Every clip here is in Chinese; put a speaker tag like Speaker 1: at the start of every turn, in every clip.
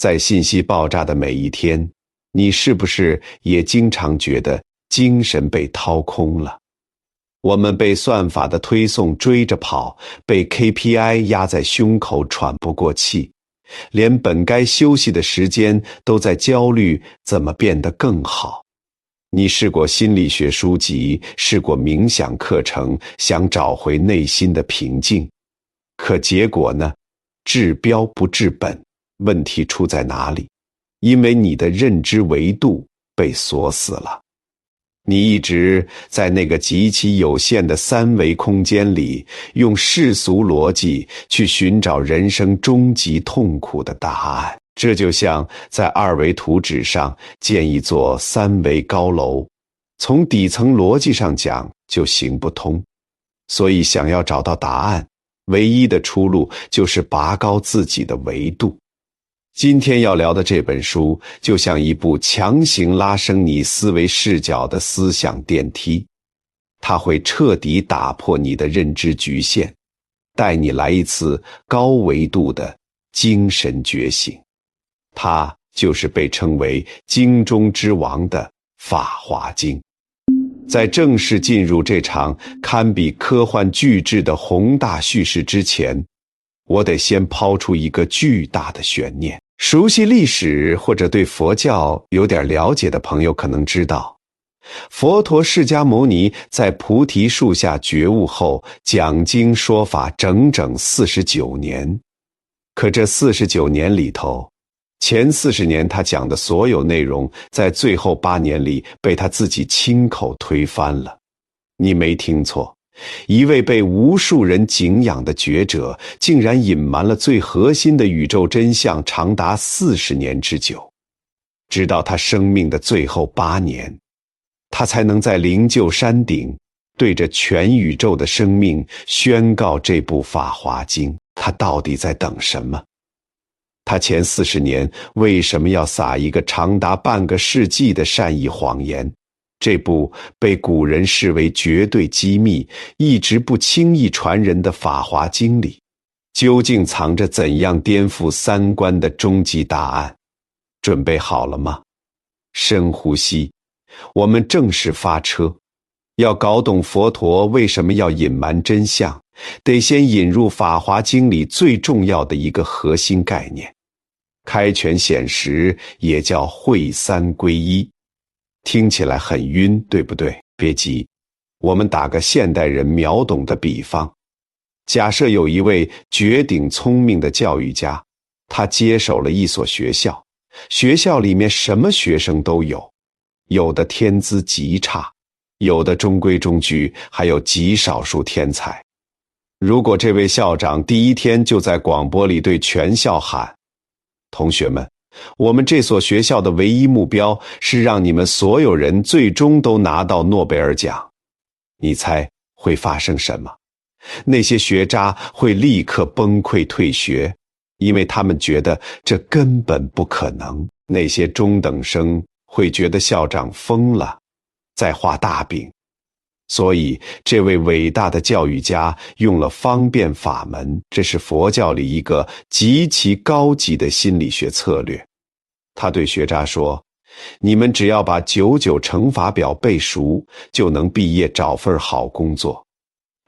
Speaker 1: 在信息爆炸的每一天，你是不是也经常觉得精神被掏空了？我们被算法的推送追着跑，被 KPI 压在胸口喘不过气，连本该休息的时间都在焦虑怎么变得更好。你试过心理学书籍，试过冥想课程，想找回内心的平静，可结果呢？治标不治本，问题出在哪里？因为你的认知维度被锁死了。你一直在那个极其有限的三维空间里，用世俗逻辑去寻找人生终极痛苦的答案。这就像在二维图纸上建一座三维高楼，从底层逻辑上讲就行不通。所以想要找到答案，唯一的出路就是拔高自己的维度。今天要聊的这本书，就像一部强行拉升你思维视角的思想电梯，它会彻底打破你的认知局限，带你来一次高维度的精神觉醒。它就是被称为经中之王的《法华经》。在正式进入这场堪比科幻巨制的宏大叙事之前，我得先抛出一个巨大的悬念。熟悉历史或者对佛教有点了解的朋友可能知道，佛陀释迦牟尼在菩提树下觉悟后，讲经说法整整49年。可这49年里头，前40年他讲的所有内容，在最后8年里被他自己亲口推翻了。你没听错，一位被无数人敬仰的觉者，竟然隐瞒了最核心的宇宙真相长达40年之久。直到他生命的最后8年，他才能在灵鹫山顶对着全宇宙的生命宣告这部《法华经》。他到底在等什么？他前40年为什么要撒一个长达半个世纪的善意谎言？这部被古人视为绝对机密，一直不轻易传人的《法华经》里，究竟藏着怎样颠覆三观的终极答案？准备好了吗？深呼吸，我们正式发车。要搞懂佛陀为什么要隐瞒真相，得先引入《法华经》里最重要的一个核心概念。开权显实，也叫会三归一。听起来很晕，对不对？别急，我们打个现代人秒懂的比方。假设有一位绝顶聪明的教育家，他接手了一所学校，学校里面什么学生都有，有的天资极差，有的中规中矩，还有极少数天才。如果这位校长第一天就在广播里对全校喊：同学们，我们这所学校的唯一目标是让你们所有人最终都拿到诺贝尔奖，你猜会发生什么？那些学渣会立刻崩溃退学，因为他们觉得这根本不可能。那些中等生会觉得校长疯了，在画大饼。所以这位伟大的教育家用了方便法门，这是佛教里一个极其高级的心理学策略。他对学渣说，你们只要把99乘法表背熟，就能毕业找份好工作。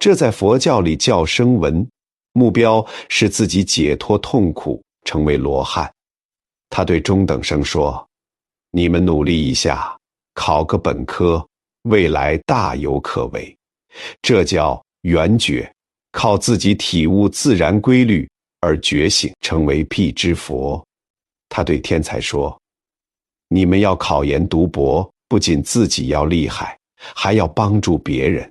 Speaker 1: 这在佛教里叫声闻，目标是自己解脱痛苦，成为罗汉。他对中等生说，你们努力一下，考个本科，未来大有可为。这叫圆觉，靠自己体悟自然规律而觉醒，成为辟支佛。他对天才说，你们要考研读博，不仅自己要厉害，还要帮助别人。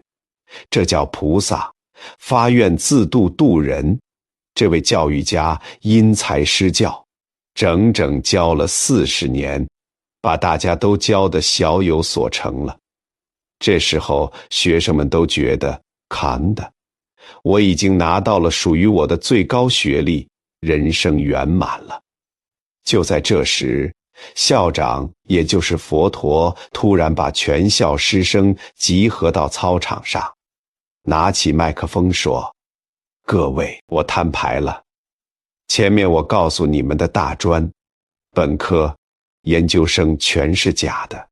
Speaker 1: 这叫菩萨，发愿自度度人。这位教育家因材施教，整整教了40年，把大家都教得小有所成了。这时候学生们都觉得砍的，我已经拿到了属于我的最高学历，人生圆满了。就在这时，校长也就是佛陀突然把全校师生集合到操场上，拿起麦克风说，各位，我摊牌了。前面我告诉你们的大专，本科、研究生全是假的，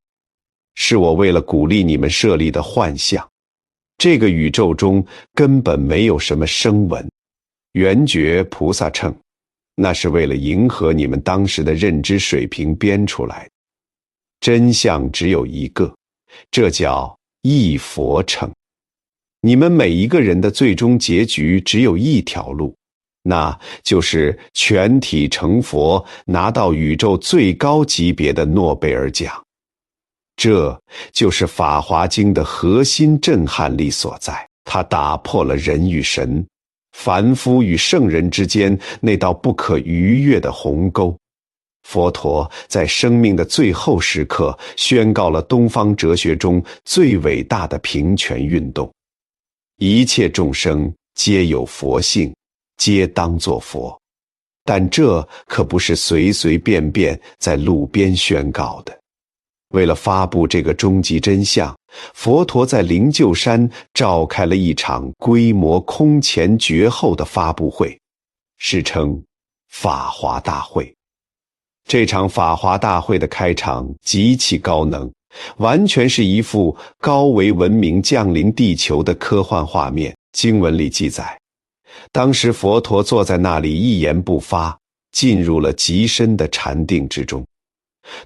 Speaker 1: 是我为了鼓励你们设立的幻象。这个宇宙中根本没有什么声闻。圆觉菩萨称，那是为了迎合你们当时的认知水平编出来的。真相只有一个，这叫一佛乘。你们每一个人的最终结局只有一条路，那就是全体成佛，拿到宇宙最高级别的诺贝尔奖。这就是《法华经》的核心震撼力所在，它打破了人与神、凡夫与圣人之间那道不可逾越的鸿沟。佛陀在生命的最后时刻宣告了东方哲学中最伟大的平权运动：一切众生皆有佛性，皆当作佛。但这可不是随随便便在路边宣告的。为了发布这个终极真相，佛陀在灵鹫山召开了一场规模空前绝后的发布会，史称法华大会。这场法华大会的开场极其高能，完全是一幅高维文明降临地球的科幻画面。经文里记载，当时佛陀坐在那里一言不发，进入了极深的禅定之中。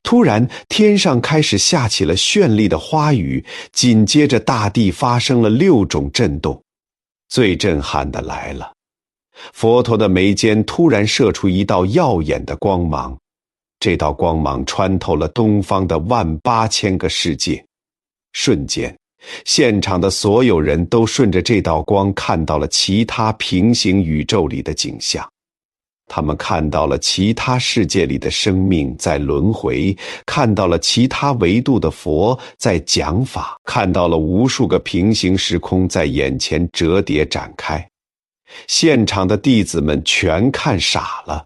Speaker 1: 突然，天上开始下起了绚丽的花雨，紧接着大地发生了6种震动。最震撼的来了，佛陀的眉间突然射出一道耀眼的光芒，这道光芒穿透了东方的18000个世界。瞬间，现场的所有人都顺着这道光看到了其他平行宇宙里的景象。他们看到了其他世界里的生命在轮回，看到了其他维度的佛在讲法，看到了无数个平行时空在眼前折叠展开。现场的弟子们全看傻了。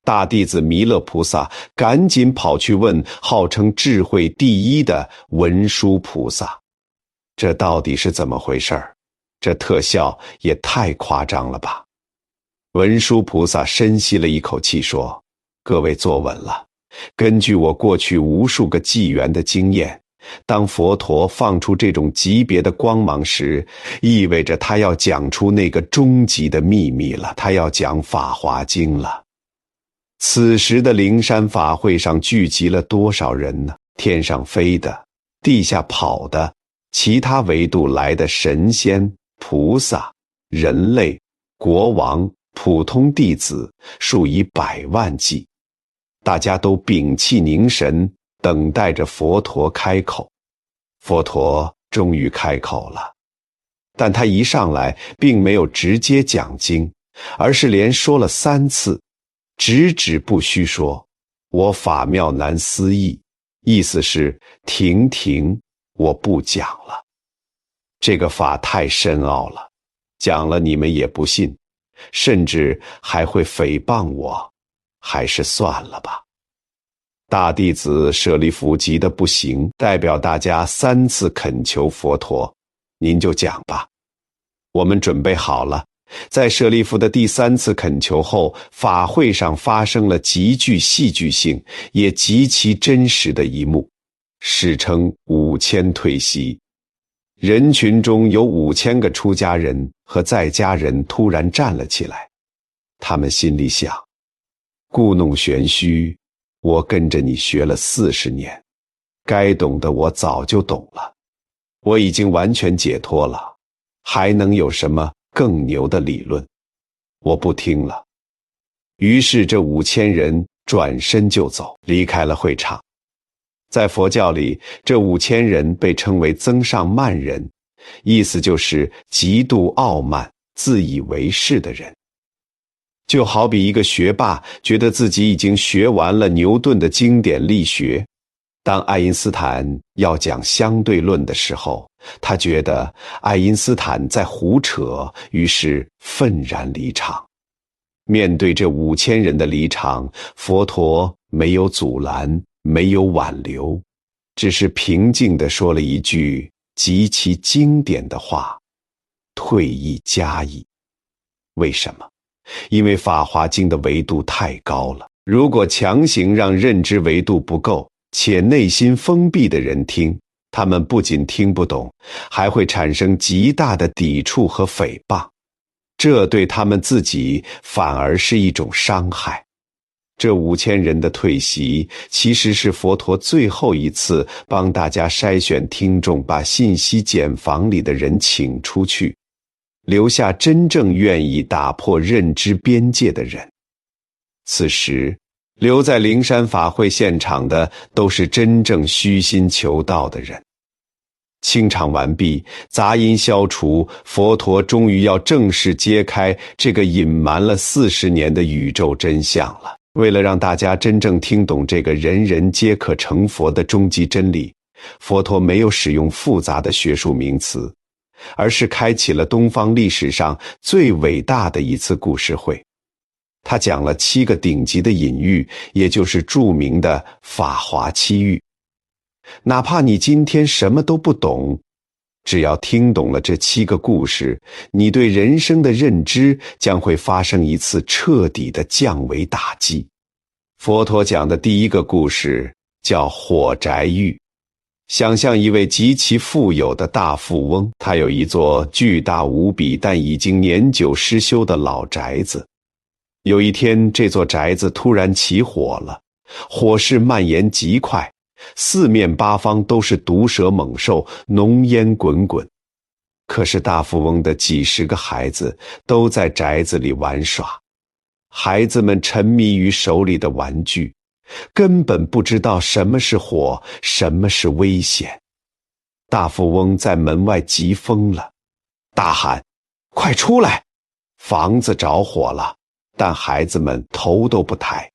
Speaker 1: 大弟子弥勒菩萨赶紧跑去问号称智慧第一的文殊菩萨，这到底是怎么回事？这特效也太夸张了吧。文殊菩萨深吸了一口气说，各位坐稳了，根据我过去无数个纪元的经验，当佛陀放出这种级别的光芒时，意味着他要讲出那个终极的秘密了，他要讲法华经了。此时的灵山法会上聚集了多少人呢？天上飞的，地下跑的，其他维度来的神仙、菩萨、人类、国王、普通弟子数以百万计，大家都屏气凝神，等待着佛陀开口。佛陀终于开口了，但他一上来并没有直接讲经，而是连说了3次，直指不虚说，我法妙难思议，意思是停停，我不讲了。这个法太深奥了，讲了你们也不信，甚至还会诽谤我，还是算了吧。大弟子舍利弗急得不行，代表大家3次恳求佛陀，您就讲吧。我们准备好了。在舍利弗的第3次恳求后，法会上发生了极具戏剧性也极其真实的一幕，史称5000退席。人群中有5000个出家人和在家人突然站了起来，他们心里想，故弄玄虚，我跟着你学了40年，该懂的我早就懂了，我已经完全解脱了，还能有什么更牛的理论？我不听了。于是这5000人转身就走，离开了会场。在佛教里，这5000人被称为增上慢人，意思就是极度傲慢、自以为是的人。就好比一个学霸觉得自己已经学完了牛顿的经典力学，当爱因斯坦要讲相对论的时候，他觉得爱因斯坦在胡扯，于是愤然离场。面对这5000人的离场，佛陀没有阻拦，没有挽留，只是平静地说了一句极其经典的话：退一加一。为什么？因为《法华经》的维度太高了，如果强行让认知维度不够且内心封闭的人听，他们不仅听不懂，还会产生极大的抵触和诽谤，这对他们自己反而是一种伤害。这5000人的退席，其实是佛陀最后一次帮大家筛选听众，把信息茧房里的人请出去，留下真正愿意打破认知边界的人。此时，留在灵山法会现场的都是真正虚心求道的人。清场完毕，杂音消除，佛陀终于要正式揭开这个隐瞒了40年的宇宙真相了。为了让大家真正听懂这个人人皆可成佛的终极真理，佛陀没有使用复杂的学术名词，而是开启了东方历史上最伟大的一次故事会。他讲了7个顶级的隐喻，也就是著名的法华7喻。哪怕你今天什么都不懂，只要听懂了这7个故事，你对人生的认知将会发生一次彻底的降维打击。佛陀讲的第一个故事叫火宅喻。想象一位极其富有的大富翁，他有一座巨大无比但已经年久失修的老宅子。有一天，这座宅子突然起火了，火势蔓延极快，四面八方都是毒蛇猛兽，浓烟滚滚。可是大富翁的几十个孩子都在宅子里玩耍，孩子们沉迷于手里的玩具，根本不知道什么是火，什么是危险。大富翁在门外急疯了，大喊：快出来！房子着火了！但孩子们头都不抬。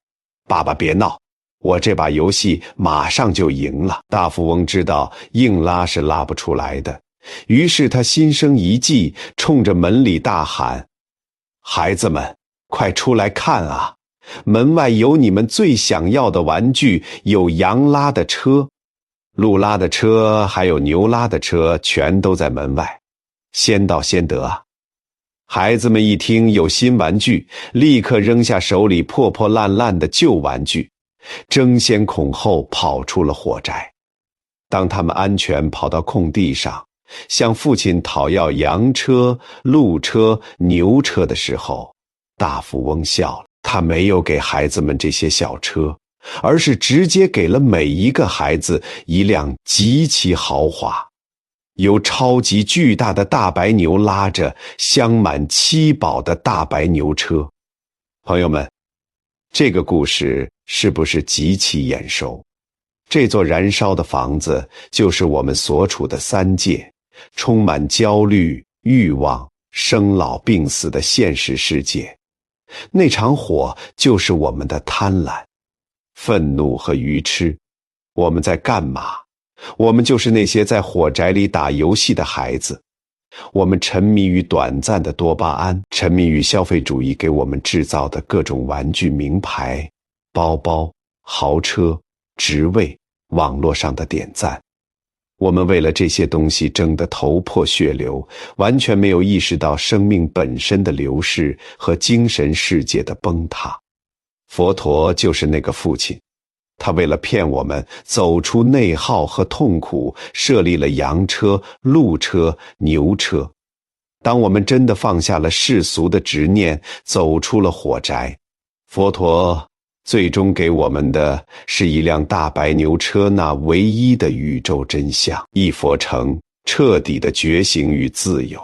Speaker 1: 爸爸别闹，我这把游戏马上就赢了。大富翁知道硬拉是拉不出来的，于是他心生一计，冲着门里大喊：孩子们，快出来看啊！门外有你们最想要的玩具，有羊拉的车、鹿拉的车，还有牛拉的车，全都在门外，先到先得啊！孩子们一听有新玩具，立刻扔下手里破破烂烂的旧玩具，争先恐后跑出了火宅。当他们安全跑到空地上，向父亲讨要羊车、鹿车、牛车的时候，大富翁笑了。他没有给孩子们这些小车，而是直接给了每一个孩子一辆极其豪华，由超级巨大的大白牛拉着镶满7宝的大白牛车。朋友们，这个故事是不是极其眼熟？这座燃烧的房子就是我们所处的3界，充满焦虑、欲望、生老病死的现实世界。那场火就是我们的贪婪、愤怒和愚痴。我们在干嘛？我们就是那些在火宅里打游戏的孩子。我们沉迷于短暂的多巴胺，沉迷于消费主义给我们制造的各种玩具、名牌、包包、豪车、职位、网络上的点赞。我们为了这些东西争得头破血流，完全没有意识到生命本身的流逝和精神世界的崩塌。佛陀就是那个父亲，他为了骗我们走出内耗和痛苦，设立了羊车、鹿车、牛车。当我们真的放下了世俗的执念，走出了火宅，佛陀最终给我们的是一辆大白牛车，那唯一的宇宙真相，一佛成，彻底的觉醒与自由。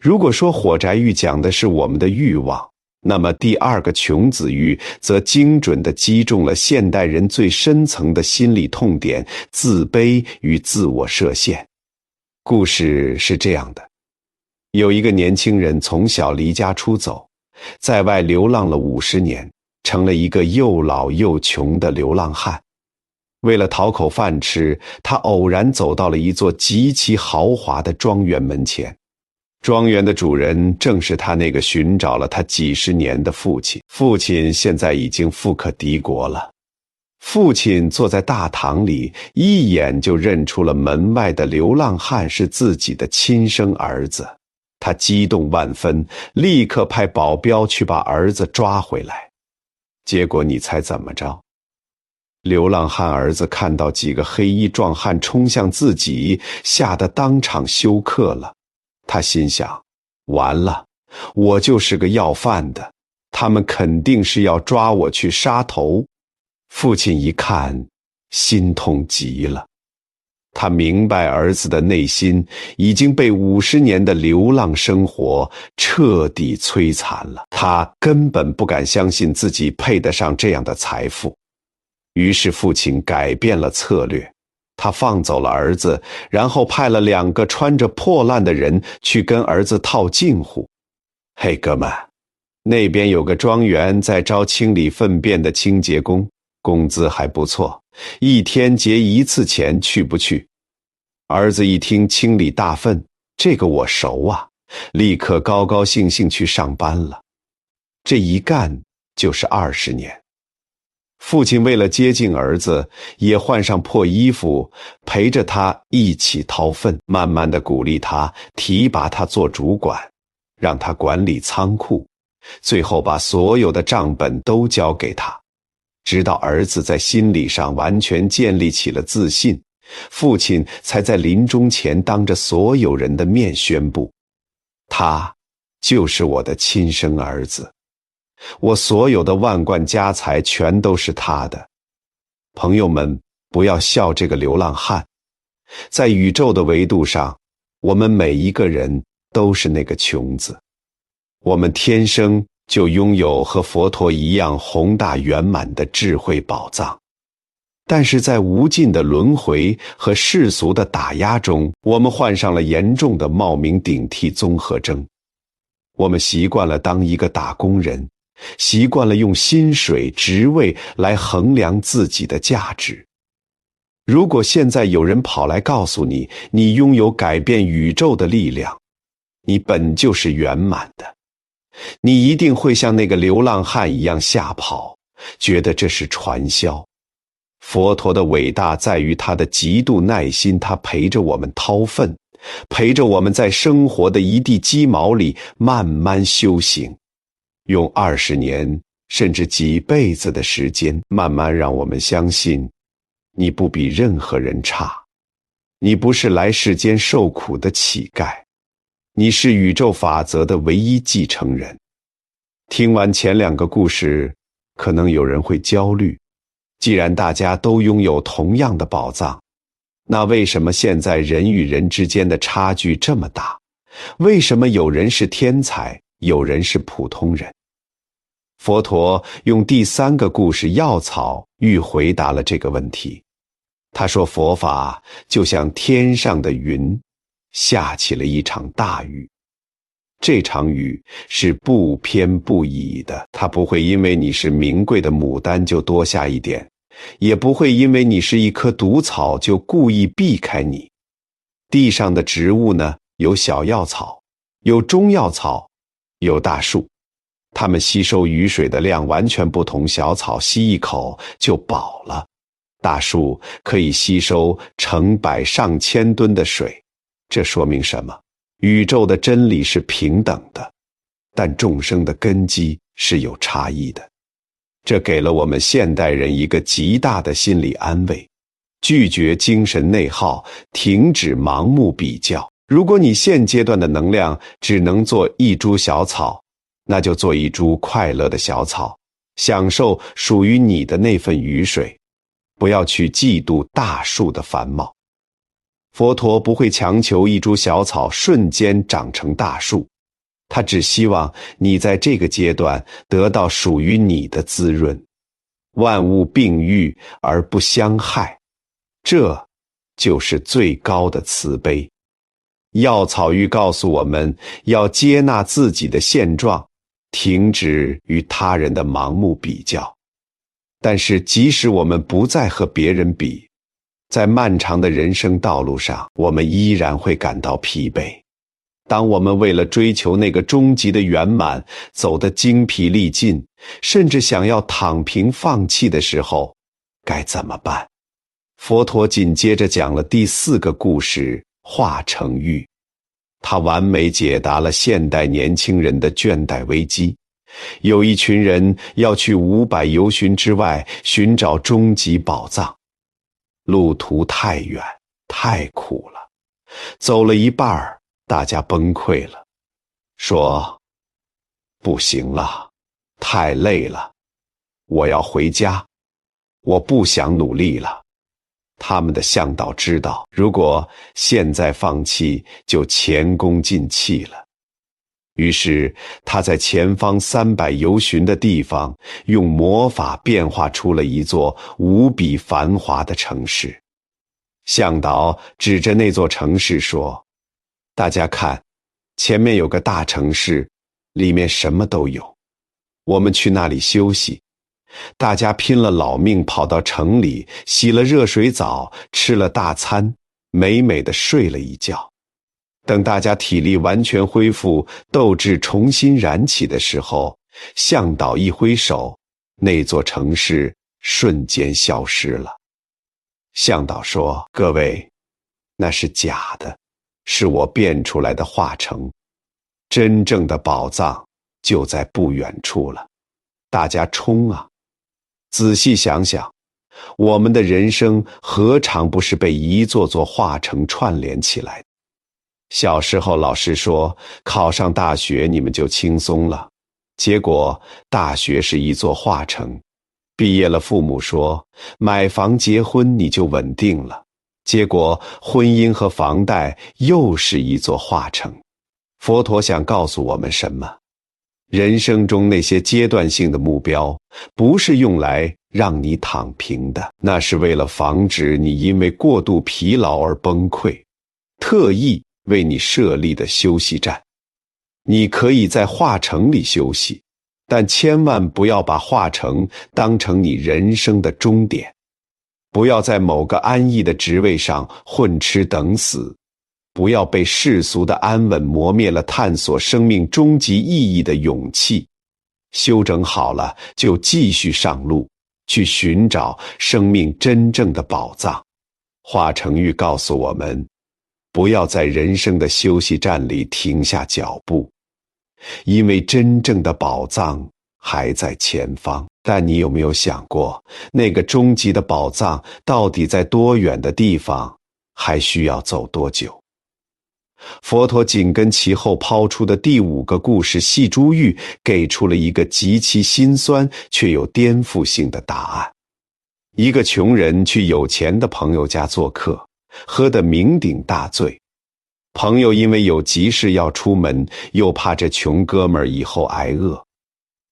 Speaker 1: 如果说火宅喻讲的是我们的欲望，那么第2个穷子喻则精准地击中了现代人最深层的心理痛点——自卑与自我设限。故事是这样的，有一个年轻人从小离家出走，在外流浪了50年，成了一个又老又穷的流浪汉。为了讨口饭吃，他偶然走到了一座极其豪华的庄园门前。庄园的主人正是他那个寻找了他几十年的父亲。父亲现在已经富可敌国了。父亲坐在大堂里，一眼就认出了门外的流浪汉是自己的亲生儿子。他激动万分，立刻派保镖去把儿子抓回来。结果你猜怎么着？流浪汉儿子看到几个黑衣壮汉冲向自己，吓得当场休克了。他心想，完了，我就是个要饭的，他们肯定是要抓我去杀头。父亲一看，心痛极了。他明白儿子的内心已经被50年的流浪生活彻底摧残了，他根本不敢相信自己配得上这样的财富。于是父亲改变了策略，他放走了儿子，然后派了2个穿着破烂的人去跟儿子套近乎。嘿，哥们，那边有个庄园在招清理粪便的清洁工，工资还不错，1天结1次钱，去不去？儿子一听清理大粪，这个我熟啊，立刻高高兴兴去上班了。这一干就是20年。父亲为了接近儿子，也换上破衣服，陪着他一起掏粪，慢慢地鼓励他，提拔他做主管，让他管理仓库，最后把所有的账本都交给他。直到儿子在心理上完全建立起了自信，父亲才在临终前当着所有人的面宣布，他就是我的亲生儿子，我所有的万贯家财全都是他的。朋友们，不要笑这个流浪汉，在宇宙的维度上，我们每一个人都是那个穷子，我们天生就拥有和佛陀一样宏大圆满的智慧宝藏。但是在无尽的轮回和世俗的打压中，我们患上了严重的冒名顶替综合征。我们习惯了当一个打工人，习惯了用薪水、职位来衡量自己的价值。如果现在有人跑来告诉你，你拥有改变宇宙的力量，你本就是圆满的，你一定会像那个流浪汉一样吓跑，觉得这是传销。佛陀的伟大在于他的极度耐心，他陪着我们掏粪，陪着我们在生活的一地鸡毛里慢慢修行，用20年甚至几辈子的时间，慢慢让我们相信，你不比任何人差，你不是来世间受苦的乞丐，你是宇宙法则的唯一继承人。听完前2个故事，可能有人会焦虑，既然大家都拥有同样的宝藏，那为什么现在人与人之间的差距这么大？为什么有人是天才，有人是普通人？佛陀用第3个故事药草欲回答了这个问题。他说，佛法就像天上的云，下起了一场大雨。这场雨是不偏不倚的，它不会因为你是名贵的牡丹就多下一点，也不会因为你是一棵毒草就故意避开你。地上的植物呢，有小药草，有中药草，有大树，它们吸收雨水的量完全不同，小草吸一口就饱了，大树可以吸收成百上千吨的水。这说明什么？宇宙的真理是平等的，但众生的根基是有差异的。这给了我们现代人一个极大的心理安慰，拒绝精神内耗，停止盲目比较。如果你现阶段的能量只能做一株小草，那就做一株快乐的小草，享受属于你的那份雨水，不要去嫉妒大树的繁茂。佛陀不会强求一株小草瞬间长成大树，他只希望你在这个阶段得到属于你的滋润。万物并育而不相害，这就是最高的慈悲。药草欲告诉我们要接纳自己的现状，停止与他人的盲目比较。但是即使我们不再和别人比，在漫长的人生道路上，我们依然会感到疲惫。当我们为了追求那个终极的圆满，走得精疲力尽，甚至想要躺平放弃的时候，该怎么办？佛陀紧接着讲了第4个故事，化成玉。他完美解答了现代年轻人的倦怠危机，有一群人要去500由旬之外寻找终极宝藏，路途太远太苦了，走了一半大家崩溃了，说不行了，太累了，我要回家，我不想努力了。他们的向导知道，如果现在放弃，就前功尽弃了。于是他在前方300由旬的地方，用魔法变化出了一座无比繁华的城市。向导指着那座城市说：大家看，前面有个大城市，里面什么都有，我们去那里休息。大家拼了老命跑到城里，洗了热水澡，吃了大餐，美美的睡了一觉。等大家体力完全恢复，斗志重新燃起的时候，向导一挥手，那座城市瞬间消失了。向导说：各位，那是假的，是我变出来的化城，真正的宝藏就在不远处了，大家冲啊！仔细想想，我们的人生何尝不是被一座座化城串联起来的？小时候老师说，考上大学你们就轻松了，结果大学是一座化城。毕业了，父母说买房结婚你就稳定了，结果婚姻和房贷又是一座化城。佛陀想告诉我们什么？人生中那些阶段性的目标，不是用来让你躺平的，那是为了防止你因为过度疲劳而崩溃，特意为你设立的休息站。你可以在化城里休息，但千万不要把化城当成你人生的终点。不要在某个安逸的职位上混吃等死，不要被世俗的安稳磨灭了探索生命终极意义的勇气。修整好了，就继续上路，去寻找生命真正的宝藏。华城玉告诉我们，不要在人生的休息站里停下脚步，因为真正的宝藏还在前方。但你有没有想过，那个终极的宝藏到底在多远的地方，还需要走多久？佛陀紧跟其后抛出的第5个故事细珠玉，给出了一个极其心酸却又颠覆性的答案。一个穷人去有钱的朋友家做客，喝得酩酊大醉。朋友因为有急事要出门，又怕这穷哥们儿以后挨饿，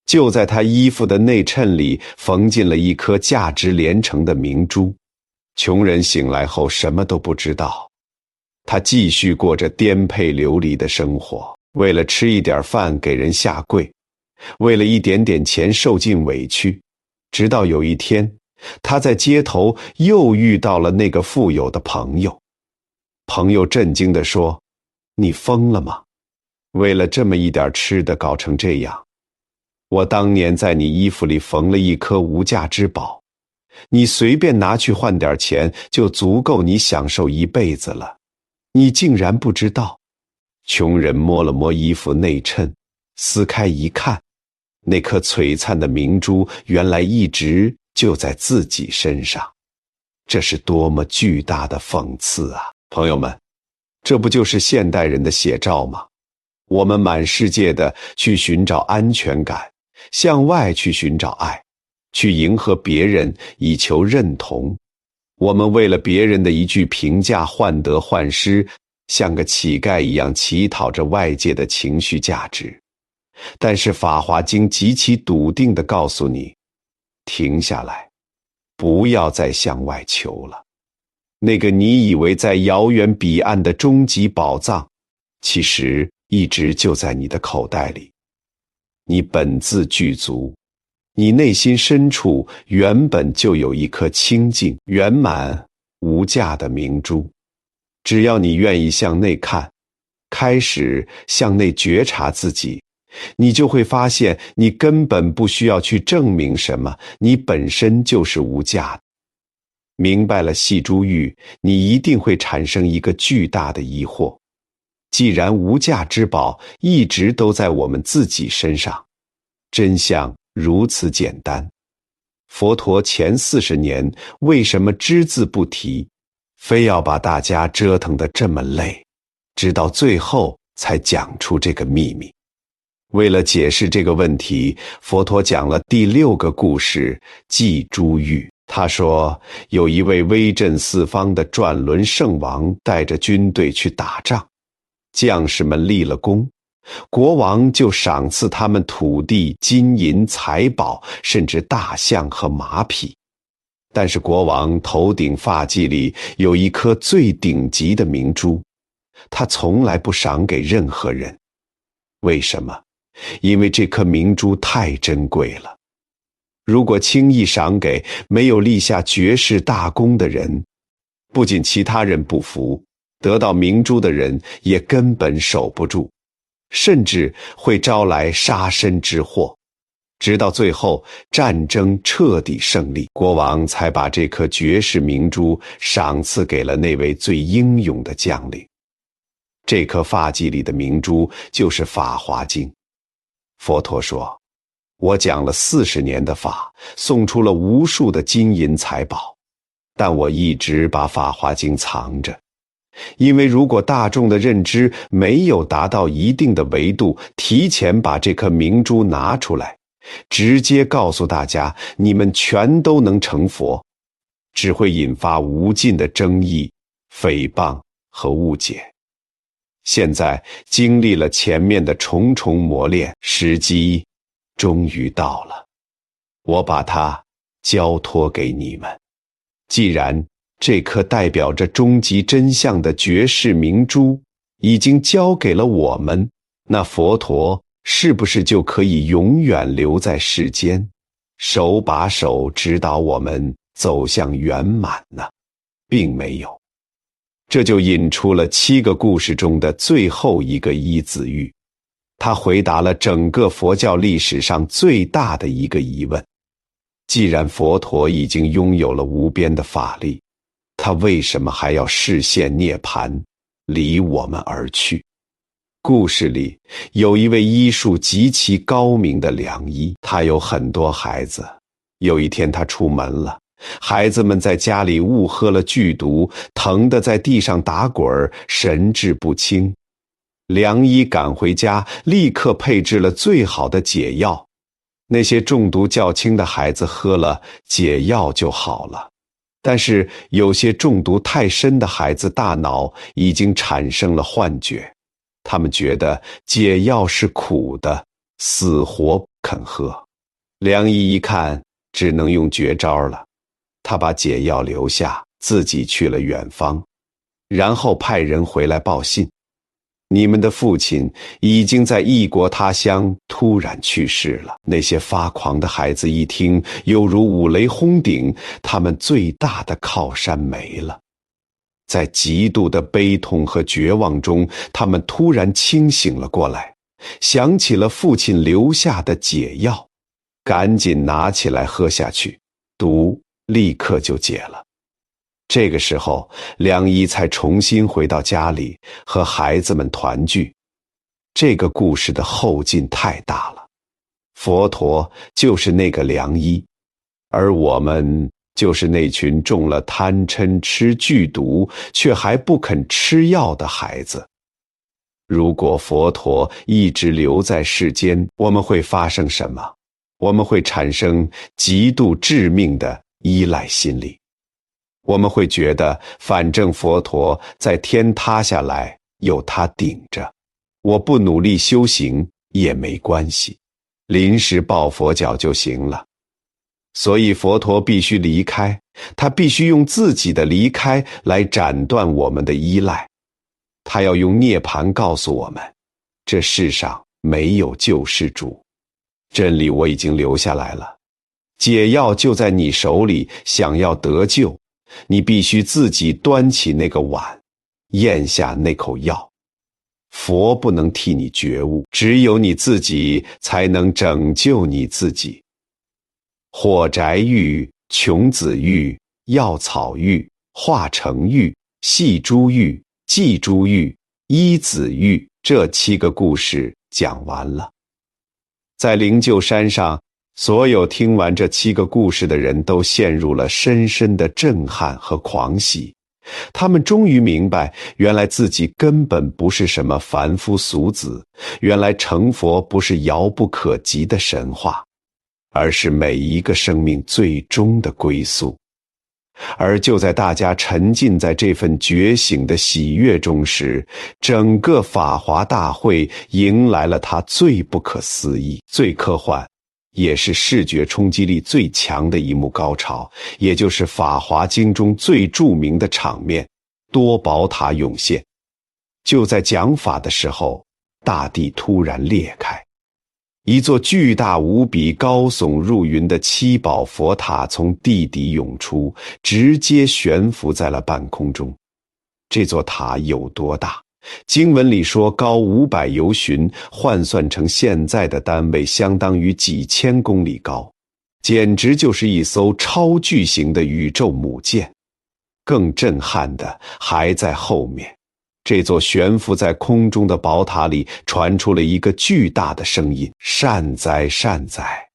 Speaker 1: 就在他衣服的内衬里缝进了一颗价值连城的明珠。穷人醒来后什么都不知道，他继续过着颠沛流离的生活，为了吃一点饭给人下跪，为了一点点钱受尽委屈。直到有一天，他在街头又遇到了那个富有的朋友。朋友震惊地说：你疯了吗？为了这么一点吃的搞成这样。我当年在你衣服里缝了一颗无价之宝，你随便拿去换点钱，就足够你享受一辈子了。你竟然不知道。穷人摸了摸衣服内衬，撕开一看，那颗璀璨的明珠原来一直就在自己身上。这是多么巨大的讽刺啊！朋友们，这不就是现代人的写照吗？我们满世界的去寻找安全感，向外去寻找爱，去迎合别人以求认同。我们为了别人的一句评价患得患失，像个乞丐一样乞讨着外界的情绪价值。但是《法华经》极其笃定地告诉你，停下来，不要再向外求了。那个你以为在遥远彼岸的终极宝藏，其实一直就在你的口袋里。你本自具足，你内心深处原本就有一颗清净、圆满、无价的明珠。只要你愿意向内看，开始向内觉察自己，你就会发现你根本不需要去证明什么，你本身就是无价的。明白了细珠玉，你一定会产生一个巨大的疑惑。既然无价之宝一直都在我们自己身上，真相如此简单。佛陀前40年为什么只字不提，非要把大家折腾得这么累，直到最后才讲出这个秘密？为了解释这个问题，佛陀讲了第6个故事，祭珠玉。他说，有一位威震四方的转轮圣王带着军队去打仗，将士们立了功，国王就赏赐他们土地、金银财宝，甚至大象和马匹。但是国王头顶发髻里有一颗最顶级的明珠，他从来不赏给任何人。为什么？因为这颗明珠太珍贵了。如果轻易赏给没有立下绝世大功的人，不仅其他人不服，得到明珠的人也根本守不住，甚至会招来杀身之祸。直到最后战争彻底胜利，国王才把这颗绝世明珠赏赐给了那位最英勇的将领。这颗发髻里的明珠就是《法华经》。佛陀说，我讲了40年的法，送出了无数的金银财宝，但我一直把《法华经》藏着。因为如果大众的认知没有达到一定的维度，提前把这颗明珠拿出来，直接告诉大家你们全都能成佛，只会引发无尽的争议、诽谤和误解。现在经历了前面的重重磨练，时机终于到了，我把它交托给你们。既然这颗代表着终极真相的绝世明珠已经交给了我们，那佛陀是不是就可以永远留在世间，手把手指导我们走向圆满呢？并没有。这就引出了7个故事中的最后一个依子玉。他回答了整个佛教历史上最大的一个疑问：既然佛陀已经拥有了无边的法力，他为什么还要示现涅槃，离我们而去？故事里有一位医术极其高明的良医，他有很多孩子。有一天他出门了，孩子们在家里误喝了剧毒，疼得在地上打滚，神志不清。良医赶回家，立刻配制了最好的解药。那些中毒较轻的孩子喝了解药就好了，但是有些中毒太深的孩子大脑已经产生了幻觉，他们觉得解药是苦的，死活不肯喝。良医一看，只能用绝招了。他把解药留下，自己去了远方，然后派人回来报信：你们的父亲已经在异国他乡突然去世了。那些发狂的孩子一听，犹如五雷轰顶，他们最大的靠山没了。在极度的悲痛和绝望中，他们突然清醒了过来，想起了父亲留下的解药，赶紧拿起来喝下去，毒立刻就解了。这个时候，良医才重新回到家里，和孩子们团聚。这个故事的后劲太大了。佛陀就是那个良医，而我们就是那群中了贪嗔痴剧毒，却还不肯吃药的孩子。如果佛陀一直留在世间，我们会发生什么？我们会产生极度致命的依赖心理。我们会觉得，反正佛陀在天塌下来有他顶着，我不努力修行也没关系，临时抱佛脚就行了。所以佛陀必须离开，他必须用自己的离开来斩断我们的依赖。他要用涅槃告诉我们，这世上没有救世主，真理我已经留下来了，解药就在你手里，想要得救，你必须自己端起那个碗，咽下那口药。佛不能替你觉悟，只有你自己才能拯救你自己。火宅玉、琼子玉、药草玉、化成玉、细珠玉、祭珠玉、依子玉，这7个故事讲完了。在灵鹫山上，所有听完这7个故事的人都陷入了深深的震撼和狂喜。他们终于明白，原来自己根本不是什么凡夫俗子，原来成佛不是遥不可及的神话，而是每一个生命最终的归宿。而就在大家沉浸在这份觉醒的喜悦中时，整个法华大会迎来了它最不可思议、最科幻，也是视觉冲击力最强的一幕高潮，也就是《法华经》中最著名的场面——多宝塔涌现。就在讲法的时候，大地突然裂开，一座巨大无比、高耸入云的7宝佛塔从地底涌出，直接悬浮在了半空中。这座塔有多大？经文里说高500由旬，换算成现在的单位相当于几千公里高，简直就是一艘超巨型的宇宙母舰。更震撼的还在后面，这座悬浮在空中的宝塔里传出了一个巨大的声音：善哉善哉，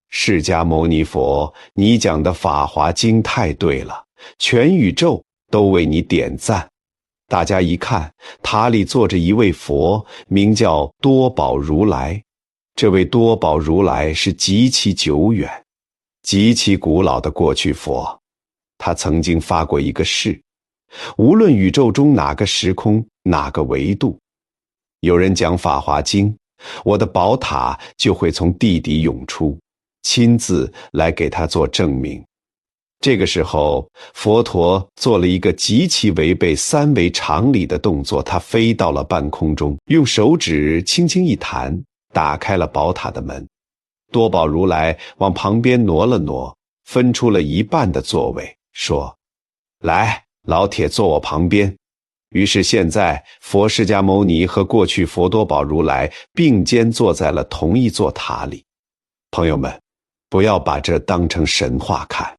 Speaker 1: 释迦牟尼佛，你讲的《法华经》太对了，全宇宙都为你点赞。大家一看，塔里坐着一位佛，名叫多宝如来。这位多宝如来是极其久远、极其古老的过去佛，他曾经发过一个誓，无论宇宙中哪个时空、哪个维度，有人讲《法华经》，我的宝塔就会从地底涌出，亲自来给他做证明。这个时候，佛陀做了一个极其违背3维常理的动作，他飞到了半空中，用手指轻轻一弹，打开了宝塔的门。多宝如来往旁边挪了挪，分出了一半的座位，说：来，老铁坐我旁边。于是现在佛释迦牟尼和过去佛多宝如来并肩坐在了同一座塔里。朋友们，不要把这当成神话看，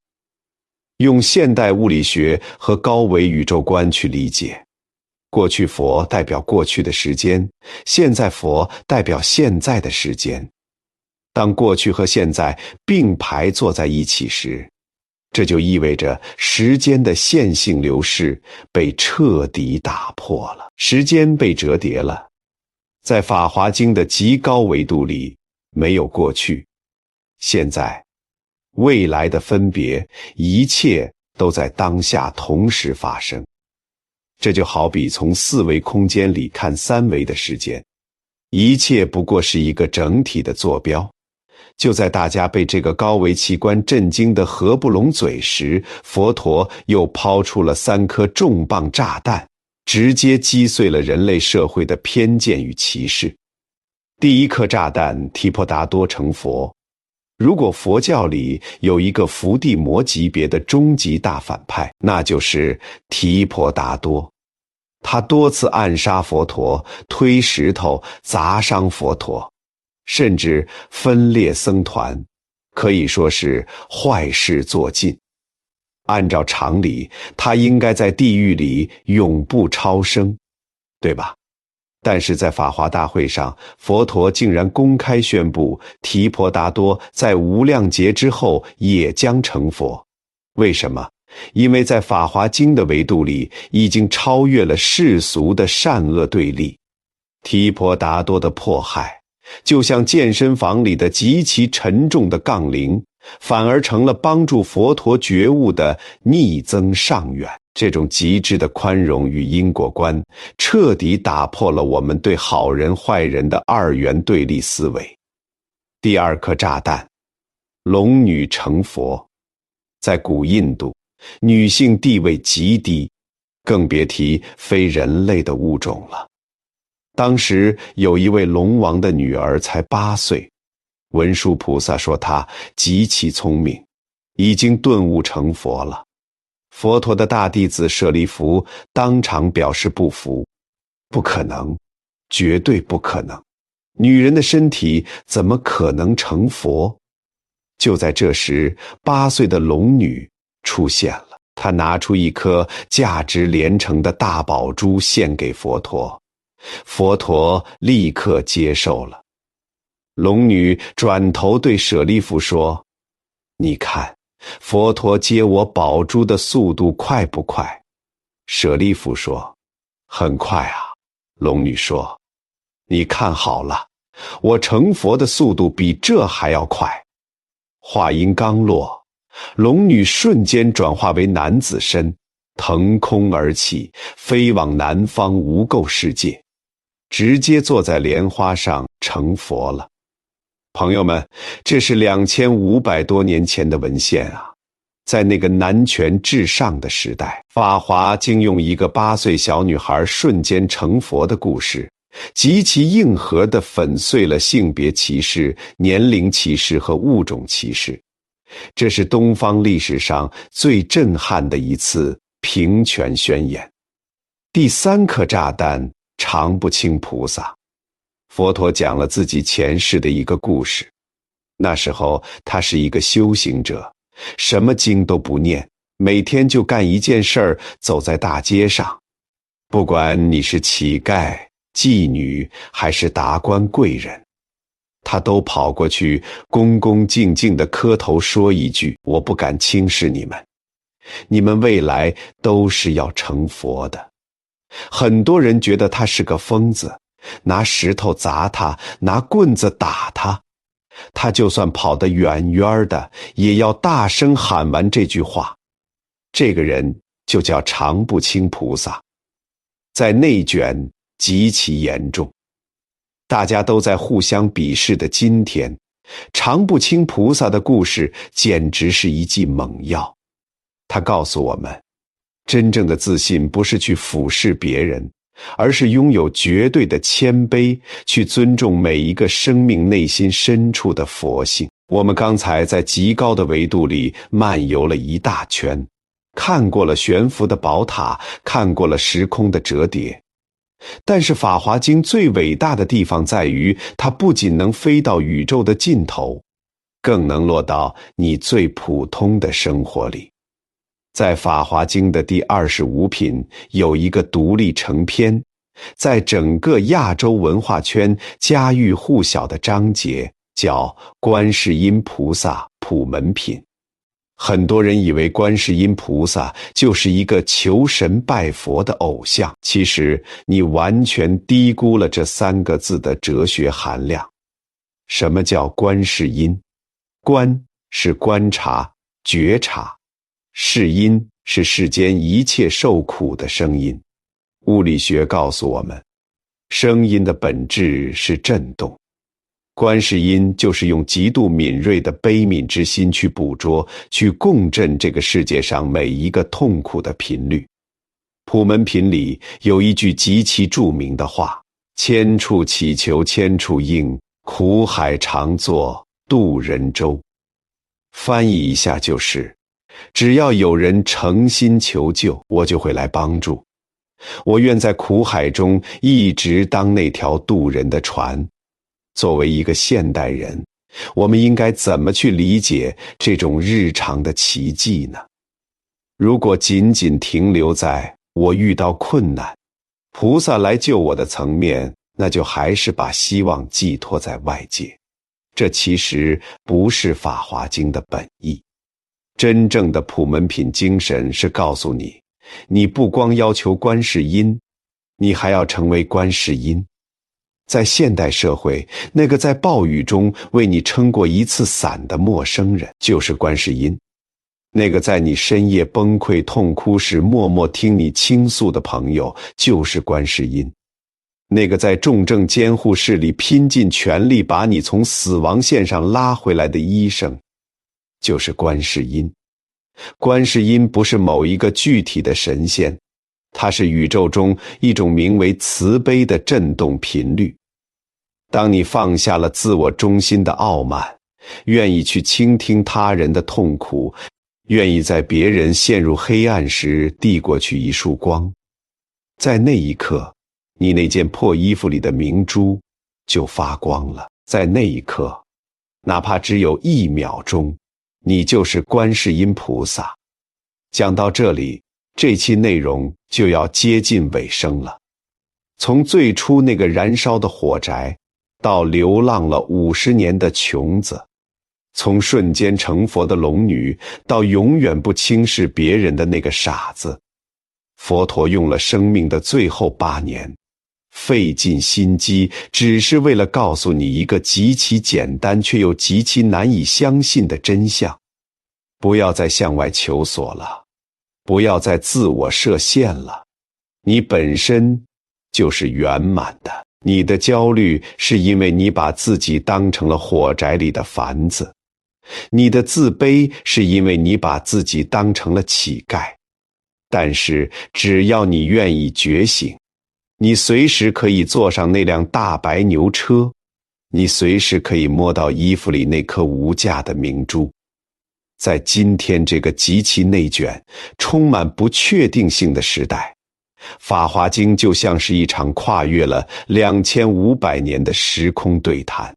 Speaker 1: 用现代物理学和高维宇宙观去理解。过去佛代表过去的时间，现在佛代表现在的时间。当过去和现在并排坐在一起时，这就意味着时间的线性流逝被彻底打破了，时间被折叠了。在《法华经》的极高维度里，没有过去、现在、未来的分别，一切都在当下同时发生。这就好比从4维空间里看3维的时间，一切不过是一个整体的坐标。就在大家被这个高维奇观震惊得合不拢嘴时，佛陀又抛出了3颗重磅炸弹，直接击碎了人类社会的偏见与歧视。第一颗炸弹，提婆达多成佛。如果佛教里有一个伏地魔级别的终极大反派，那就是提婆达多。他多次暗杀佛陀，推石头砸伤佛陀，甚至分裂僧团，可以说是坏事做尽。按照常理，他应该在地狱里永不超生，对吧？但是在法华大会上，佛陀竟然公开宣布，提婆达多在无量劫之后也将成佛。为什么？因为在法华经的维度里，已经超越了世俗的善恶对立。提婆达多的迫害，就像健身房里的极其沉重的杠铃，反而成了帮助佛陀觉悟的逆增上缘。这种极致的宽容与因果观，彻底打破了我们对好人坏人的2元对立思维。第2颗炸弹，龙女成佛。在古印度，女性地位极低，更别提非人类的物种了。当时有一位龙王的女儿才8岁，文殊菩萨说她极其聪明，已经顿悟成佛了。佛陀的大弟子舍利弗当场表示不服，不可能，绝对不可能，女人的身体怎么可能成佛？就在这时，8岁的龙女出现了，她拿出一颗价值连城的大宝珠献给佛陀，佛陀立刻接受了。龙女转头对舍利弗说：“你看，佛陀接我宝珠的速度快不快？”舍利弗说：“很快啊。”龙女说：“你看好了，我成佛的速度比这还要快。”话音刚落，龙女瞬间转化为男子身，腾空而起，飞往南方无垢世界，直接坐在莲花上成佛了。朋友们，这是2500多年前的文献啊！在那个男权至上的时代，法华经用一个8岁小女孩瞬间成佛的故事，极其硬核地粉碎了性别歧视、年龄歧视和物种歧视。这是东方历史上最震撼的一次平权宣言。第3颗炸弹，常不轻菩萨。佛陀讲了自己前世的一个故事。那时候他是一个修行者，什么经都不念，每天就干一件事儿，走在大街上。不管你是乞丐、妓女还是达官贵人，他都跑过去恭恭敬敬地磕头说一句：“我不敢轻视你们，你们未来都是要成佛的。”很多人觉得他是个疯子，拿石头砸他，拿棍子打他。他就算跑得远远的，也要大声喊完这句话。这个人就叫常不轻菩萨，在内卷极其严重，大家都在互相鄙视的今天，常不轻菩萨的故事简直是一剂猛药。他告诉我们，真正的自信不是去俯视别人，而是拥有绝对的谦卑，去尊重每一个生命内心深处的佛性。我们刚才在极高的维度里漫游了一大圈，看过了悬浮的宝塔，看过了时空的折叠。但是《法华经》最伟大的地方在于，它不仅能飞到宇宙的尽头，更能落到你最普通的生活里。在《法华经》的第25品有一个独立成篇，在整个亚洲文化圈家喻户晓的章节，叫观世音菩萨普门品。很多人以为观世音菩萨就是一个求神拜佛的偶像，其实你完全低估了这3个字的哲学含量。什么叫观世音？观是观察、觉察，世音是世间一切受苦的声音。物理学告诉我们，声音的本质是震动。观世音就是用极度敏锐的悲悯之心去捕捉、去共振这个世界上每一个痛苦的频率。普门品里有一句极其著名的话：千处祈求千处应，苦海常作渡人舟。翻译一下就是，只要有人诚心求救，我就会来帮助。我愿在苦海中一直当那条渡人的船。作为一个现代人，我们应该怎么去理解这种日常的奇迹呢？如果仅仅停留在我遇到困难，菩萨来救我的层面，那就还是把希望寄托在外界。这其实不是《法华经》的本意。真正的普门品精神是告诉你，你不光要求观世音，你还要成为观世音。在现代社会，那个在暴雨中为你撑过一次伞的陌生人，就是观世音；那个在你深夜崩溃痛哭时默默听你倾诉的朋友，就是观世音；那个在重症监护室里拼尽全力把你从死亡线上拉回来的医生，就是观世音。观世音不是某一个具体的神仙，它是宇宙中一种名为慈悲的振动频率。当你放下了自我中心的傲慢，愿意去倾听他人的痛苦，愿意在别人陷入黑暗时递过去一束光，在那一刻，你那件破衣服里的明珠就发光了。在那一刻，哪怕只有1秒钟，你就是观世音菩萨。讲到这里，这期内容就要接近尾声了。从最初那个燃烧的火宅，到流浪了50年的穷子，从瞬间成佛的龙女，到永远不轻视别人的那个傻子。佛陀用了生命的最后8年，费尽心机，只是为了告诉你一个极其简单却又极其难以相信的真相：不要再向外求索了，不要再自我设限了，你本身就是圆满的。你的焦虑是因为你把自己当成了火宅里的矾子，你的自卑是因为你把自己当成了乞丐。但是只要你愿意觉醒，你随时可以坐上那辆大白牛车，你随时可以摸到衣服里那颗无价的明珠。在今天这个极其内卷、充满不确定性的时代，《法华经》就像是一场跨越了2500年的时空对谈。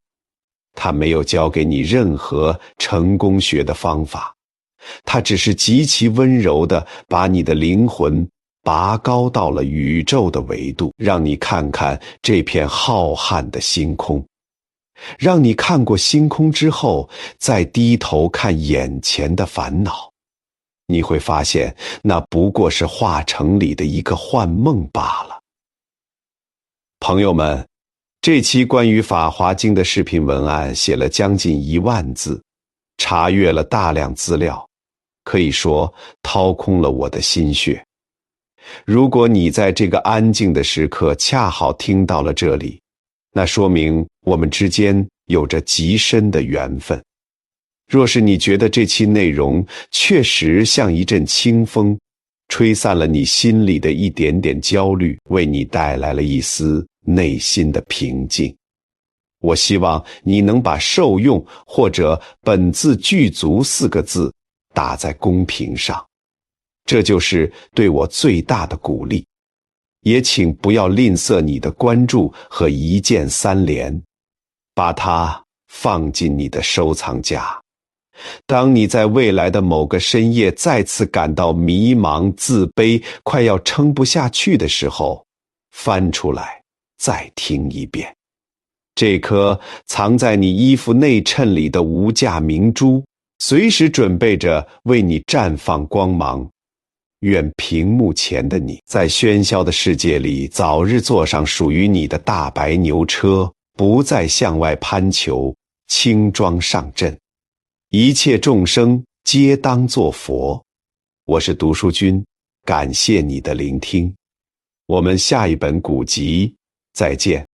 Speaker 1: 它没有教给你任何成功学的方法，它只是极其温柔地把你的灵魂拔高到了宇宙的维度，让你看看这片浩瀚的星空，让你看过星空之后，再低头看眼前的烦恼。你会发现，那不过是画城里的一个幻梦罢了。朋友们，这期关于《法华经》的视频文案写了将近1万字，查阅了大量资料，可以说掏空了我的心血。如果你在这个安静的时刻恰好听到了这里，那说明我们之间有着极深的缘分。若是你觉得这期内容确实像一阵清风，吹散了你心里的一点点焦虑，为你带来了一丝内心的平静，我希望你能把受用或者本自具足4个字打在公屏上，这就是对我最大的鼓励。也请不要吝啬你的关注和一键3连，把它放进你的收藏夹。当你在未来的某个深夜再次感到迷茫、自卑，快要撑不下去的时候，翻出来再听一遍。这颗藏在你衣服内衬里的无价明珠，随时准备着为你绽放光芒。愿屏幕前的你，在喧嚣的世界里，早日坐上属于你的大白牛车，不再向外攀求，轻装上阵。一切众生皆当作佛。我是读书君，感谢你的聆听。我们下一本古籍再见。